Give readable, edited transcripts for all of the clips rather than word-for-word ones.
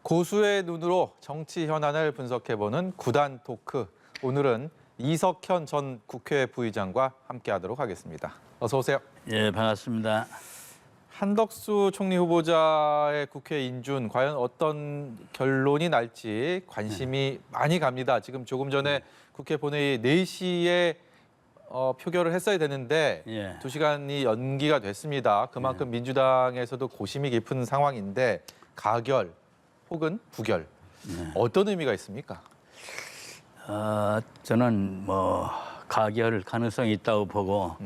고수의 눈으로 정치 현안을 분석해보는 구단 토크. 오늘은 이석현 전 국회 부의장과 함께하도록 하겠습니다. 어서 오세요. 예, 반갑습니다. 한덕수 총리 후보자의 국회 인준 과연 어떤 결론이 날지 관심이 많이 갑니다. 지금 조금 전에 국회 본회의 4시에 표결을 했어야 되는데 예. 2시간이 연기가 됐습니다. 그만큼 민주당에서도 고심이 깊은 상황인데 가결 혹은 부결 어떤 의미가 있습니까? 저는 가결 가능성이 있다고 보고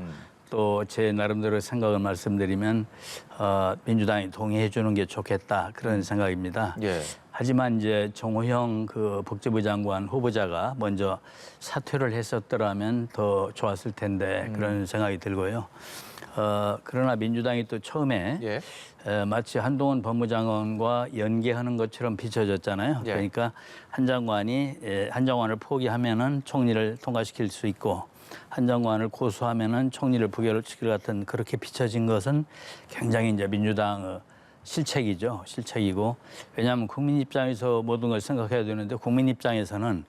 또 제 나름대로 생각을 말씀드리면 민주당이 동의해 주는 게 좋겠다 그런 생각입니다. 예. 하지만 이제 정호영 그 복지부 장관 후보자가 먼저 사퇴를 했었더라면 더 좋았을 텐데 그런 생각이 들고요. 그러나 민주당이 또 처음에 예. 마치 한동훈 법무장관과 연계하는 것처럼 비춰졌잖아요. 예. 그러니까 한 장관을 포기하면은 총리를 통과시킬 수 있고 한 장관을 고수하면은 총리를 부결시킬 같은 그렇게 비춰진 것은 굉장히 이제 민주당의 실책이죠. 실책이고 왜냐하면 국민 입장에서 모든 걸 생각해야 되는데 국민 입장에서는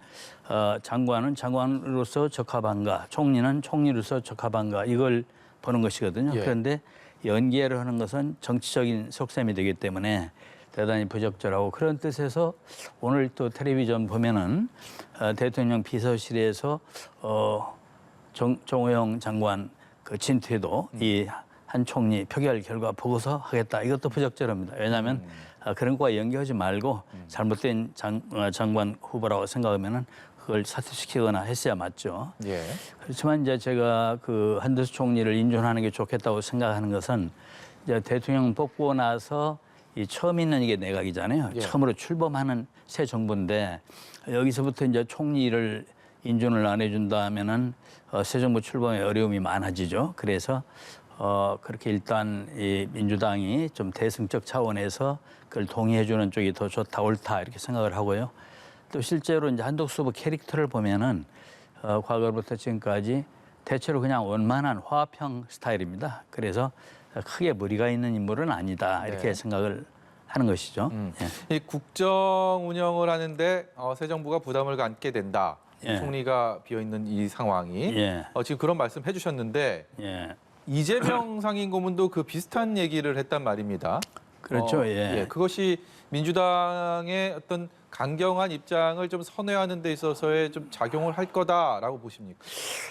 장관은 장관으로서 적합한가, 총리는 총리로서 적합한가 이걸 보는 것이거든요. 예. 그런데 연계를 하는 것은 정치적인 속셈이 되기 때문에 대단히 부적절하고 그런 뜻에서 오늘 또 텔레비전 보면은 대통령 비서실에서 정호영 장관 그 진퇴도 이 한 총리 표결 결과 보고서 하겠다. 이것도 부적절합니다. 왜냐하면 그런 거와 연계하지 말고 잘못된 장관 후보라고 생각하면은 그걸 사퇴시키거나 했어야 맞죠. 예. 그렇지만 이제 제가 그 한덕수 총리를 인준하는 게 좋겠다고 생각하는 것은 이제 대통령 뽑고 나서 이 처음 있는 이게 내각이잖아요. 예. 처음으로 출범하는 새 정부인데 여기서부터 이제 총리를 인준을 안 해준다 하면은 새 정부 출범에 어려움이 많아지죠. 그래서 그렇게 일단 이 민주당이 좀 대승적 차원에서 그걸 동의해주는 쪽이 더 좋다, 옳다 이렇게 생각을 하고요. 또 실제로 이제 한덕수 후보 캐릭터를 보면은 과거부터 지금까지 대체로 그냥 원만한 화합형 스타일입니다. 그래서 크게 무리가 있는 인물은 아니다 이렇게 네. 생각을 하는 것이죠. 예. 이 국정 운영을 하는데 새 정부가 부담을 갖게 된다. 예. 총리가 비어 있는 이 상황이 예. 지금 그런 말씀 해주셨는데 예. 이재명 상임고문도 그 비슷한 얘기를 했단 말입니다. 그렇죠. 예. 그것이 민주당의 어떤 강경한 입장을 좀 선회하는 데 있어서의 좀 작용을 할 거다라고 보십니까?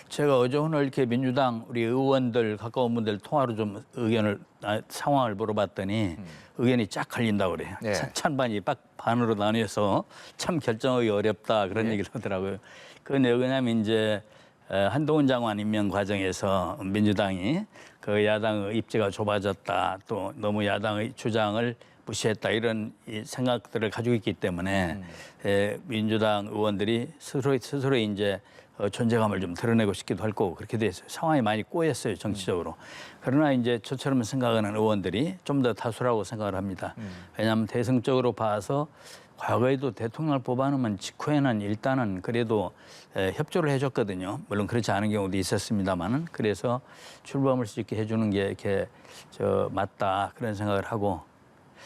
제가 어제 오늘 이렇게 민주당 우리 의원들 가까운 분들 통화로 좀 상황을 물어봤더니 의견이 쫙 갈린다고 그래요. 네. 찬반이 반으로 나뉘어서 참 결정하기 어렵다 그런 네. 얘기를 하더라고요. 그건 왜냐하면 이제 한동훈 장관 임명 과정에서 민주당이 그 야당의 입지가 좁아졌다 또 너무 야당의 주장을 무시했다 이런 생각들을 가지고 있기 때문에 민주당 의원들이 스스로 이제 존재감을 좀 드러내고 싶기도 할 거고 그렇게 돼서 상황이 많이 꼬였어요 정치적으로. 그러나 이제 저처럼 생각하는 의원들이 좀 더 다수라고 생각을 합니다. 왜냐하면 대승적으로 봐서 과거에도 대통령을 뽑아놓으면 직후에는 일단은 그래도 협조를 해줬거든요. 물론 그렇지 않은 경우도 있었습니다만은 그래서 출범할 수 있게 해주는 게 이렇게 맞다 그런 생각을 하고.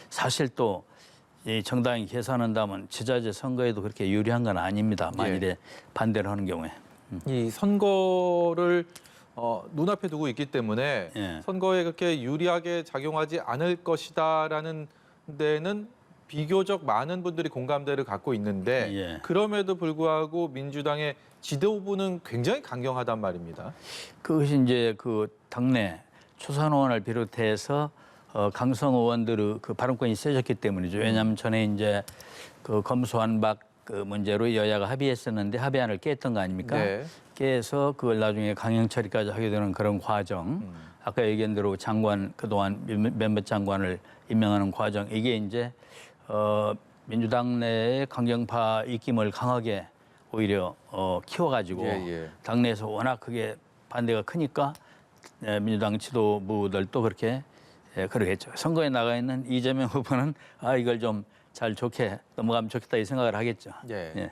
사실 또 이 정당이 계산한다면 지자체 선거에도 그렇게 유리한 건 아닙니다. 만일에 반대를 하는 경우에. 이 선거를 눈앞에 두고 있기 때문에 예. 선거에 그렇게 유리하게 작용하지 않을 것이다라는 데는 비교적 많은 분들이 공감대를 갖고 있는데 예. 그럼에도 불구하고 민주당의 지도부는 굉장히 강경하단 말입니다. 그것이 이제 그 당내 초선 의원을 비롯해서 강성 의원들의 그 발언권이 세졌기 때문이죠. 왜냐하면 전에 이제 그 검수완박 그 문제로 여야가 합의했었는데 합의안을 깼던 거 아닙니까? 네. 깨서 그걸 나중에 강행 처리까지 하게 되는 그런 과정. 아까 얘기한 대로 장관 그동안 몇몇 장관을 임명하는 과정. 이게 이제 민주당 내의 강경파 입김을 강하게 오히려 키워가지고 당내에서 워낙 그게 반대가 크니까 민주당 지도부들도 그렇게 그러겠죠. 선거에 나가 있는 이재명 후보는 이걸 좀 잘 좋게 넘어가면 좋겠다 이 생각을 하겠죠. 예. 예.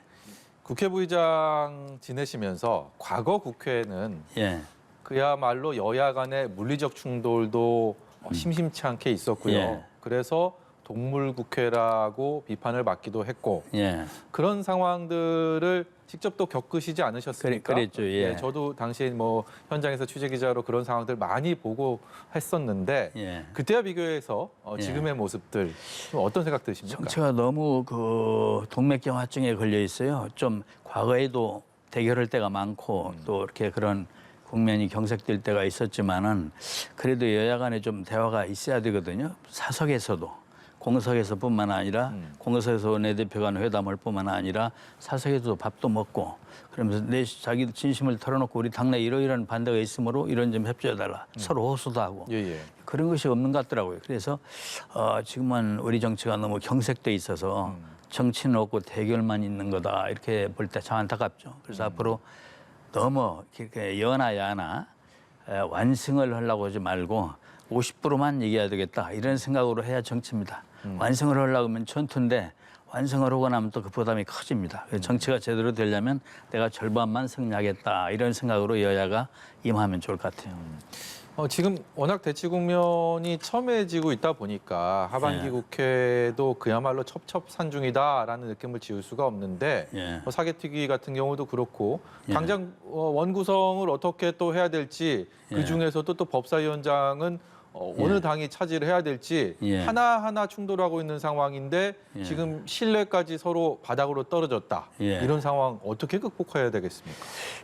국회 부의장 지내시면서 과거 국회는 예. 그야말로 여야 간의 물리적 충돌도 심심치 않게 있었고요. 예. 그래서 동물국회라고 비판을 받기도 했고 예. 그런 상황들을 직접 또 겪으시지 않으셨습니까? 그랬죠. 예. 네, 저도 당시에 뭐 현장에서 취재 기자로 그런 상황들 많이 보고 했었는데 예. 그때와 비교해서 지금의 모습들 어떤 생각 드십니까? 정치가 너무 그 동맥경화증에 걸려 있어요. 좀 과거에도 대결할 때가 많고 또 이렇게 그런 국면이 경색될 때가 있었지만은 그래도 여야 간에 좀 대화가 있어야 되거든요. 사석에서도. 공석에서뿐만 아니라 공석에서 원내대표 간 회담할 뿐만 아니라 사석에서도 밥도 먹고 그러면서 내 자기 진심을 털어놓고 우리 당내 이러이러한 반대가 있으므로 이런 좀 협조해달라. 서로 호소도 하고. 예. 그런 것이 없는 것 같더라고요. 그래서 지금은 우리 정치가 너무 경색돼 있어서 정치는 없고 대결만 있는 거다 이렇게 볼 때 참 안타깝죠. 그래서 앞으로 너무 이렇게 여나 야나 완승을 하려고 하지 말고 50%만 얘기해야 되겠다 이런 생각으로 해야 정치입니다. 완승을 하려고 하면 전투인데 완성을 하고 나면 또 그 부담이 커집니다. 그래서 정치가 제대로 되려면 내가 절반만 승리하겠다 이런 생각으로 여야가 임하면 좋을 것 같아요. 지금 워낙 대치 국면이 첨예해지고 있다 보니까 하반기 예. 국회도 그야말로 첩첩산중이다라는 느낌을 지울 수가 없는데 예. 사개특위 같은 경우도 그렇고 예. 당장 원구성을 어떻게 또 해야 될지 예. 그중에서도 또 법사위원장은 어느 당이 차지를 해야 될지 예. 하나하나 충돌하고 있는 상황인데 예. 지금 신뢰까지 서로 바닥으로 떨어졌다. 예. 이런 상황 어떻게 극복해야 되겠습니까?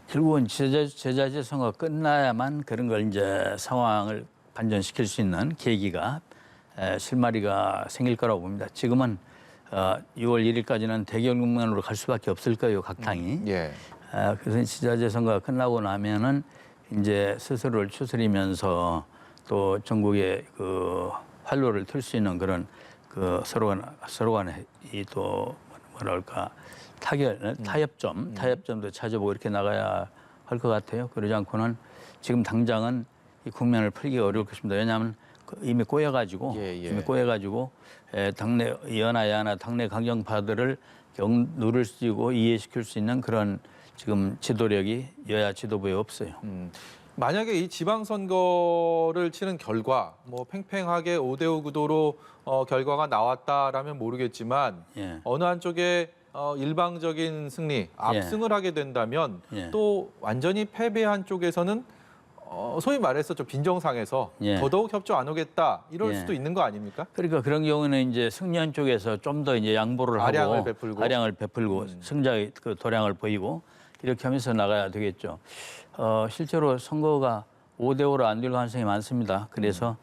결국은 제자재 선거가 끝나야만 그런 걸 이제 상황을 반전시킬 수 있는 계기가 실마리가 생길 거라고 봅니다. 지금은 6월 1일까지는 대결 국면으로 갈 수밖에 없을 거예요, 각 당이. 예. 그래서 지자재 선거가 끝나고 나면은 이제 스스로를 추스리면서 또 전국에 그 활로를 틀 수 있는 그런 그 서로 간에 이 또 뭐랄까 타협점도 찾아보고 이렇게 나가야 할 것 같아요. 그러지 않고는 지금 당장은 이 국면을 풀기 어려울 것입니다. 왜냐하면 이미 꼬여가지고 당내 여나 야나 당내 강경파들을 누를 수 있고 이해시킬 수 있는 그런 지금 지도력이 여야 지도부에 없어요. 만약에 이 지방선거를 치른 결과 뭐 팽팽하게 5대5 구도로 결과가 나왔다라면 모르겠지만 예. 어느 한쪽에 일방적인 승리, 압승을 하게 된다면 예. 또 완전히 패배한 쪽에서는 소위 말해서 좀 빈정상해서 예. 더더욱 협조 안 오겠다 이럴 예. 수도 있는 거 아닙니까? 그러니까 그런 경우는 이제 승리한 쪽에서 좀 더 이제 양보를 하고 아량을 베풀고. 승자의 그 도량을 보이고 이렇게 하면서 나가야 되겠죠. 실제로 선거가 5대5로 안 될 가능성이 많습니다. 그래서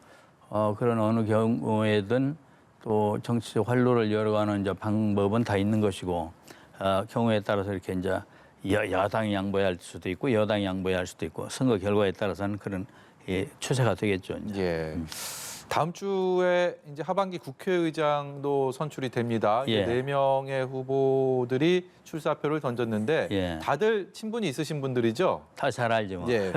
그런 어느 경우에든 또 정치적 활로를 열어가는 이제 방법은 다 있는 것이고 경우에 따라서 이렇게 이제 야당이 양보해야 할 수도 있고 여당이 양보해야 할 수도 있고 선거 결과에 따라서는 그런 추세가 되겠죠. 이제. 예. 다음 주에 이제 하반기 국회의장도 선출이 됩니다. 예. 4명의 후보들이 출사표를 던졌는데 예. 다들 친분이 있으신 분들이죠. 다 잘 알죠. 뭐. 예.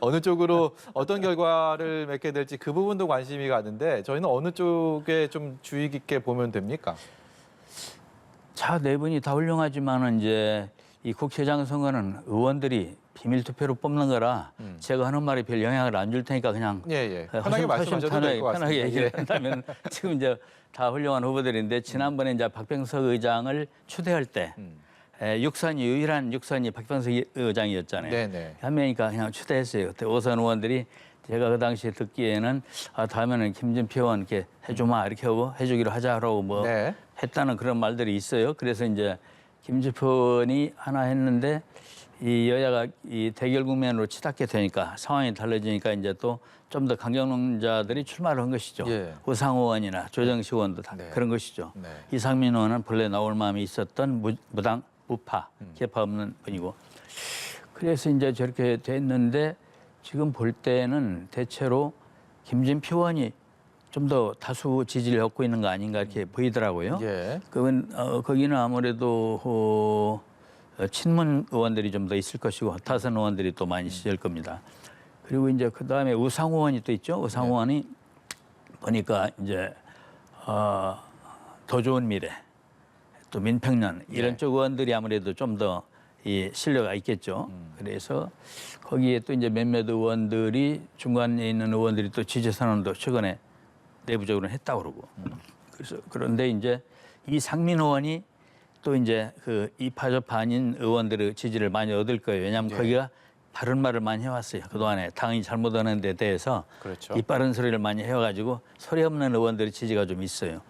어느 쪽으로 어떤 결과를 맺게 될지 그 부분도 관심이 가는데 저희는 어느 쪽에 좀 주의 깊게 보면 됩니까? 자, 네 분이 다 훌륭하지만은 이제 이 국회의장 선거는 의원들이 비밀 투표로 뽑는 거라 제가 하는 말이 별 영향을 안 줄 테니까 그냥 예. 편하게 말씀하셔도 될 것 같습니다. 편하게 얘기를 예. 한다면 지금 이제 다 훌륭한 후보들인데 지난번에 이제 박병석 의장을 추대할 때 유일한 육선이 박병석 의장이었잖아요. 네네. 한 명이니까 그냥 추대했어요. 그때 오선 의원들이 제가 그 당시에 듣기에는 다음에는 김진표 의원 이렇게 해주마 이렇게 하고 해주기로 하자라고 뭐 네. 했다는 그런 말들이 있어요. 그래서 이제 김진표 의원이 하나 했는데 이 여야가 이 대결 국면으로 치닫게 되니까 상황이 달라지니까 이제 또 좀 더 강경론자들이 출마를 한 것이죠. 예. 우상호 의원이나 조정식 의원도 다 네. 그런 것이죠. 네. 이상민 의원은 본래 나올 마음이 있었던 무파, 개파 없는 분이고. 그래서 이제 저렇게 됐는데 지금 볼 때는 대체로 김진표 의원이 좀 더 다수 지지를 얻고 있는 거 아닌가 이렇게 보이더라고요. 예. 그건 거기는 아무래도 친문 의원들이 좀 더 있을 것이고 타선 의원들이 또 많이 있을 겁니다. 그리고 이제 그 다음에 우상호 의원이 또 있죠. 우상호 의원이 보니까 이제 더 좋은 미래, 또 민평년 이런 쪽 의원들이 아무래도 좀 더 이 신뢰가 있겠죠. 그래서 거기에 또 이제 몇몇 의원들이 중간에 있는 의원들이 또 지지 선언도 최근에 내부적으로 했다고 그러고. 그래서 그런데 이제 이상민 의원이 또 이제 그 이파저파인 의원들의 지지를 많이 얻을 거예요. 왜냐하면 네. 거기가 바른 말을 많이 해왔어요. 그동안에 당이 잘못하는 데 대해서 그렇죠. 이 빠른 소리를 많이 해와가지고 소리 없는 의원들의 지지가 좀 있어요.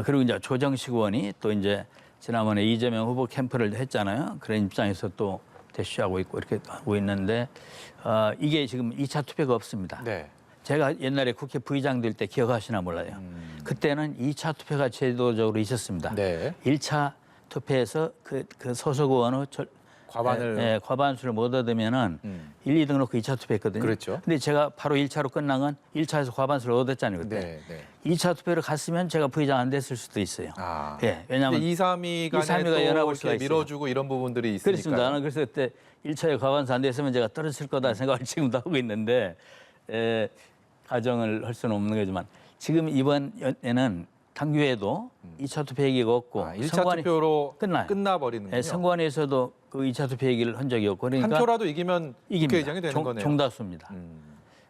그리고 이제 조정식 의원이 또 이제 지난번에 이재명 후보 캠프를 했잖아요. 그런 입장에서 또 대쉬하고 있고 이렇게 하고 있는데 이게 지금 2차 투표가 없습니다. 네. 제가 옛날에 국회 부의장 될 때 기억하시나 몰라요. 그때는 2차 투표가 제도적으로 있었습니다. 네. 1차 투표에서 그 소속 의원의 과반을 과반수를 못 얻으면은 1, 2등 놓고 2차 투표했거든요. 그렇죠. 근데 제가 바로 1차로 끝난 건 1차에서 과반수를 얻었잖아요, 그때. 네, 네. 2차 투표를 갔으면 제가 부의장 안 됐을 수도 있어요. 아. 예, 왜냐하면 2, 3위 간에 2, 3위가 또 연합을 수가 이렇게 있어요. 밀어주고 이런 부분들이 있으니까. 그렇습니다. 나는 그래서 그때 1차에 과반수 안 됐으면 제가 떨어질 거다 생각을 지금도 하고 있는데 가정을 할 수는 없는 거지만 지금 이번에는 당규에도 2차 투표 얘기가 없고 1차 투표로 끝나요. 끝나버리는군요. 예, 선관위에서도 그 2차 투표 얘기를 한 적이 없고 그러니까 한 표라도 이기면 국회의장이 되는 거네요. 종다수입니다.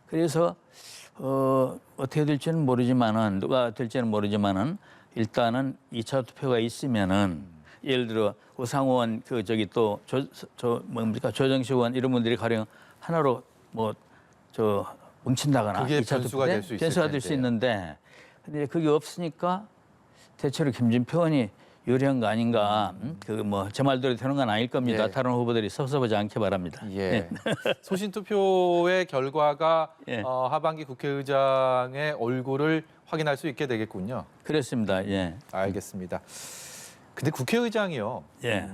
그래서 어떻게 될지는 모르지만은 누가 될지는 모르지만은 일단은 2차 투표가 있으면은 예를 들어 우상원 그 저기 또 뭡니까 조정식 의원 이런 분들이 가령 하나로 뭐 저 뭉친다거나 그게 2차 변수가 투표 될 때 수 있을 변수가 될 수 텐데요. 있는데 근데 그게 없으니까 대체로 김진표 의원이 유리한 거 아닌가. 그 뭐 제 말대로 되는 건 아닐 겁니다. 예. 다른 후보들이 섭섭하지 않게 바랍니다. 예. 소신 투표의 결과가 예. 하반기 국회의장의 얼굴을 확인할 수 있게 되겠군요. 그렇습니다. 예. 알겠습니다. 근데 국회의장이요. 예.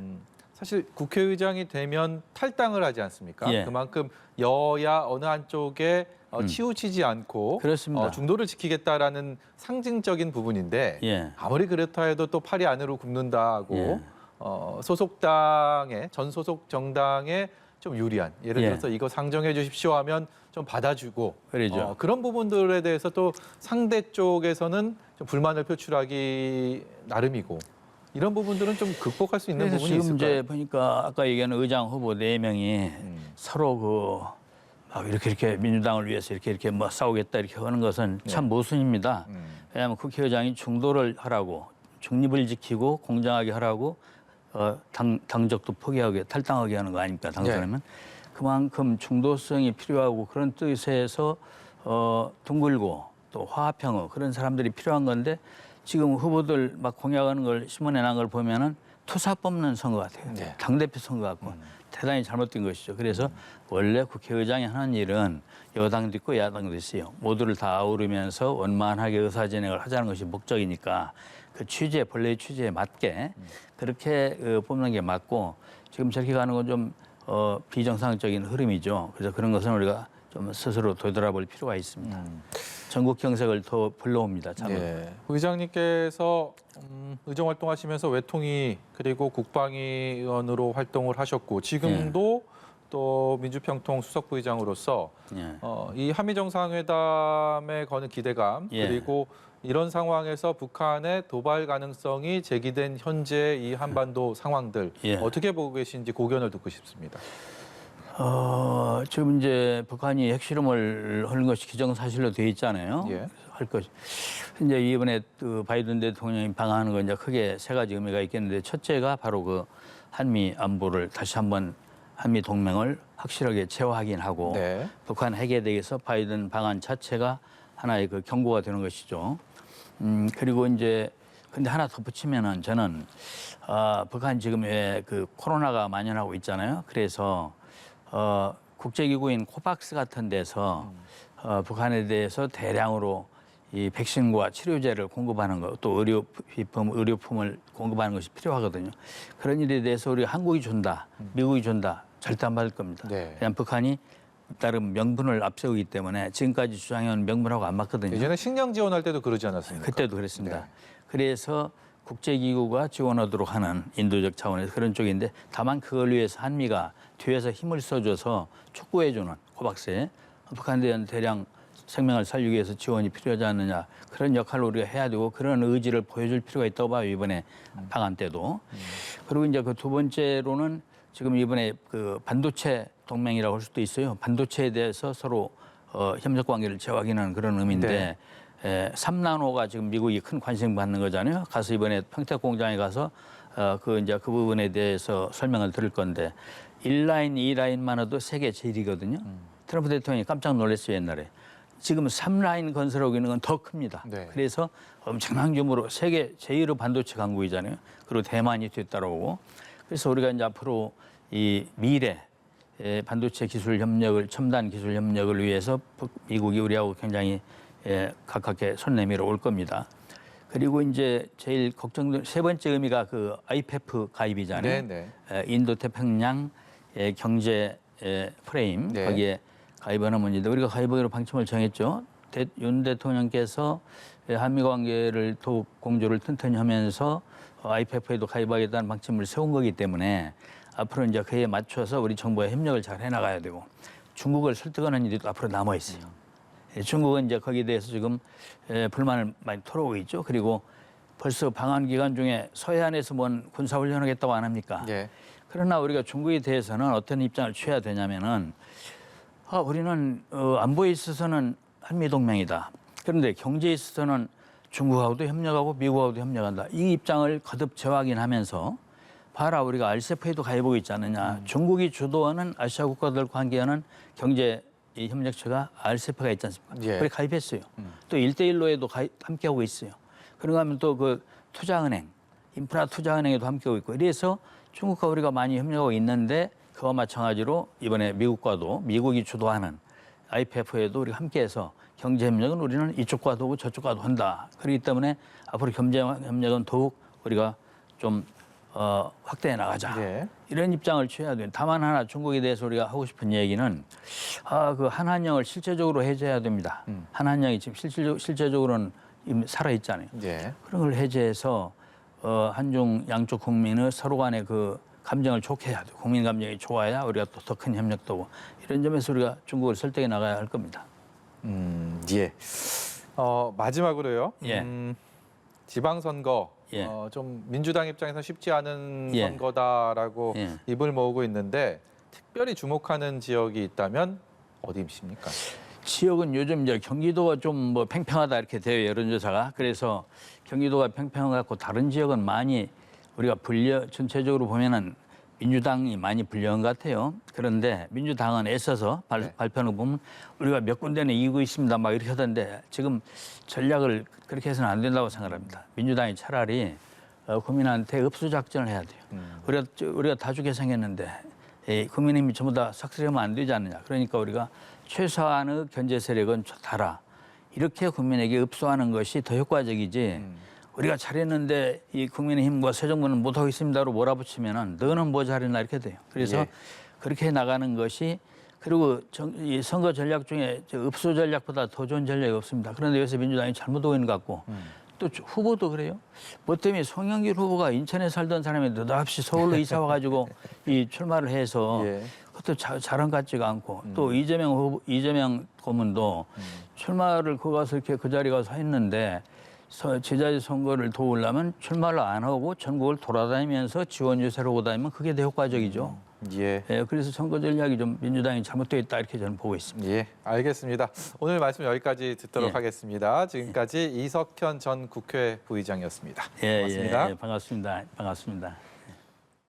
사실 국회의장이 되면 탈당을 하지 않습니까? 예. 그만큼 여야 어느 한쪽에 치우치지 않고 그렇습니다. 중도를 지키겠다라는 상징적인 부분인데 예. 아무리 그렇다 해도 또 팔이 안으로 굽는다고 예. 소속당에 전 소속 정당에 좀 유리한 예를 예. 들어서 이거 상정해 주십시오 하면 좀 받아주고 그러죠. 그런 부분들에 대해서 또 상대 쪽에서는 좀 불만을 표출하기 나름이고 이런 부분들은 좀 극복할 수 있는 그래서 부분이 지금 있을까요? 이제 보니까 아까 얘기한 의장 후보 4명이 서로 막 이렇게 민주당을 위해서 이렇게 뭐 싸우겠다 이렇게 하는 것은 참 모순입니다. 왜냐하면 국회의장이 중도를 하라고 중립을 지키고 공정하게 하라고 당적도 포기하게 탈당하게 하는 거 아닙니까 당선하면 그만큼 중도성이 필요하고 그런 뜻에서 둥글고 또 화합형어 그런 사람들이 필요한 건데 지금 후보들 막 공약하는 걸 신문에 난 걸 보면은 투사 뽑는 선거 같아요. 네. 당대표 선거 같고 대단히 잘못된 것이죠. 그래서 원래 국회의장이 하는 일은 여당도 있고 야당도 있어요. 모두를 다 아우르면서 원만하게 의사진행을 하자는 것이 목적이니까 그 취지에 본래의 취지에 맞게 그렇게 뽑는 게 맞고 지금 저렇게 가는 건 좀 비정상적인 흐름이죠. 그래서 그런 것은 우리가 좀 스스로 되돌아볼 필요가 있습니다. 전국 경색을 더 불러옵니다. 참. 예. 부의장님께서 의정 활동하시면서 외통위 그리고 국방위 의원으로 활동을 하셨고 지금도 또 민주평통 수석 부의장으로서 예. 이 한미 정상회담에 거는 기대감 예. 그리고 이런 상황에서 북한의 도발 가능성이 제기된 현재 이 한반도 상황들 예. 어떻게 보고 계신지 고견을 듣고 싶습니다. 지금 이제 북한이 핵실험을 하는 것이 기정사실로 돼 있잖아요. 예. 할 것이. 이제 이번에 그 바이든 대통령이 방한하는 건 이제 크게 3가지 의미가 있겠는데 첫째가 바로 그 한미 안보를 다시 한번 한미 동맹을 확실하게 재확인하고 네. 북한 핵에 대해서 바이든 방한 자체가 하나의 그 경고가 되는 것이죠. 그리고 이제 근데 하나 덧붙이면은 저는 북한 지금 왜 그 코로나가 만연하고 있잖아요. 그래서 국제기구인 코박스 같은 데서 북한에 대해서 대량으로 이 백신과 치료제를 공급하는 것, 또 의료품을 공급하는 것이 필요하거든요. 그런 일에 대해서 우리 한국이 준다, 미국이 준다, 절대 안 받을 겁니다. 네. 그냥 북한이 나름 명분을 앞세우기 때문에 지금까지 주장해온 명분하고 안 맞거든요. 예전에 식량 지원할 때도 그러지 않았습니까? 그때도 그랬습니다. 네. 그래서 국제기구가 지원하도록 하는 인도적 차원에서 그런 쪽인데 다만 그걸 위해서 한미가 뒤에서 힘을 써줘서 촉구해주는 코박스에 북한에 대한 대량 생명을 살리기 위해서 지원이 필요하지 않느냐 그런 역할을 우리가 해야 되고 그런 의지를 보여줄 필요가 있다고 봐요 이번에 방한 때도. 그리고 이제 그 두 번째로는 지금 이번에 그 반도체 동맹이라고 할 수도 있어요. 반도체에 대해서 서로 협력 관계를 재확인하는 그런 의미인데 네. 3나노가 지금 미국이 큰 관심 받는 거잖아요. 가서 이번에 평택 공장에 가서 그 부분에 대해서 설명을 들을 건데 1라인, 2라인만 해도 세계 제일이거든요. 트럼프 대통령이 깜짝 놀랐어요, 옛날에. 지금 3라인 건설하고 있는 건 더 큽니다. 네. 그래서 엄청난 규모로 세계 제1의 반도체 강국이잖아요. 그리고 대만이 뒤따라오고. 그래서 우리가 이제 앞으로 이 미래 반도체 기술 협력을, 첨단 기술 협력을 위해서 미국이 우리하고 굉장히 가깝게 손 내밀어 올 겁니다. 그리고 이제 제일 걱정된 세 번째 의미가 그 IPEF 가입이잖아요. 네, 인도 태평양 경제 프레임 네. 거기에 가입하는 문제인데 우리가 가입하기로 방침을 정했죠. 윤 대통령께서 한미 관계를 더욱 공조를 튼튼히 하면서 IPEF에도 가입하겠다는 방침을 세운 거기 때문에 앞으로 이제 그에 맞춰서 우리 정부와 협력을 잘 해나가야 되고 중국을 설득하는 일이 또 앞으로 남아 있어요. 중국은 이제 거기에 대해서 지금 불만을 많이 털어오고 있죠. 그리고 벌써 방한 기간 중에 서해안에서 뭔 군사훈련하겠다고 안 합니까? 예. 그러나 우리가 중국에 대해서는 어떤 입장을 취해야 되냐면은 우리는 안보에 있어서는 한미동맹이다. 그런데 경제에 있어서는 중국하고도 협력하고 미국하고도 협력한다. 이 입장을 거듭 재확인하면서 봐라 우리가 RCEP에도 가입하고 있지 않느냐. 중국이 주도하는 아시아 국가들과 관계하는 경제 이 협력처가 RCEP가 있지 않습니까? 예. 우리 가입했어요. 또 1대1로에도 함께하고 있어요. 그런가 하면 또 그 투자은행, 인프라 투자은행에도 함께하고 있고 이래서 중국과 우리가 많이 협력하고 있는데 그와 마찬가지로 이번에 미국과도 미국이 주도하는 IPEF에도 우리가 함께해서 경제 협력은 우리는 이쪽과도 하고 저쪽과도 한다. 그렇기 때문에 앞으로 경제 협력은 더욱 우리가 좀 확대해 나가자. 예. 이런 입장을 취해야 돼요. 다만 하나 중국에 대해서 우리가 하고 싶은 얘기는 그 한한령을 실제적으로 해제해야 됩니다. 한한령이 지금 실제적으로는 이미 살아 있잖아요. 예. 그런 걸 해제해서 한중 양쪽 국민의 서로 간의 그 감정을 좋게 해야 돼요. 국민 감정이 좋아야 우리가 또 더 큰 협력도 하고 이런 점에서 우리가 중국을 설득해 나가야 할 겁니다. 예. 마지막으로요. 예. 지방선거 예. 좀 민주당 입장에서 쉽지 않은 예. 선거다라고 예. 입을 모으고 있는데 특별히 주목하는 지역이 있다면 어디입니까? 지역은 요즘 이제 경기도가 좀 뭐 팽팽하다 이렇게 돼요 여론조사가. 그래서 경기도가 팽팽해갖고 다른 지역은 많이 우리가 전체적으로 보면은 민주당이 많이 불리한 것 같아요. 그런데 민주당은 애써서 발표를 보면 우리가 몇 군데는 이기고 있습니다. 막 이렇게 하던데 지금 전략을 그렇게 해서는 안 된다고 생각합니다. 민주당이 차라리 국민한테 읍수 작전을 해야 돼요. 우리가 다주게 생겼는데 국민의힘이 전부 다 삭스리하면 안 되지 않느냐. 그러니까 우리가 최소한의 견제 세력은 달아. 이렇게 국민에게 읍수하는 것이 더 효과적이지. 우리가 잘했는데 이 국민의힘과 새 정부는 못하고 있습니다로 몰아붙이면은 너는 뭐 잘했나 이렇게 돼요. 그래서 예. 그렇게 나가는 것이 그리고 이 선거 전략 중에 읍수 전략보다 더 좋은 전략이 없습니다. 그런데 요새 민주당이 잘못하고 있는 것 같고 또 후보도 그래요. 뭐 때문에 송영길 후보가 인천에 살던 사람이 느닷없이 서울로 이사 와가지고 이 출마를 해서 예. 그것도 잘한 것 같지가 않고 또 이재명 고문도 출마를 거기 가서 이렇게 그 자리 가서 했는데 제자리 선거를 도우려면 출마를 안 하고 전국을 돌아다니면서 지원 유세를 오고 다니면 그게 더 효과적이죠. 예. 그래서 선거 전략이 좀 민주당이 잘못되어 있다 이렇게 저는 보고 있습니다. 예, 알겠습니다. 오늘 말씀 여기까지 듣도록 예. 하겠습니다. 지금까지 이석현 전 국회 부의장이었습니다. 고맙습니다. 반갑습니다. 반갑습니다.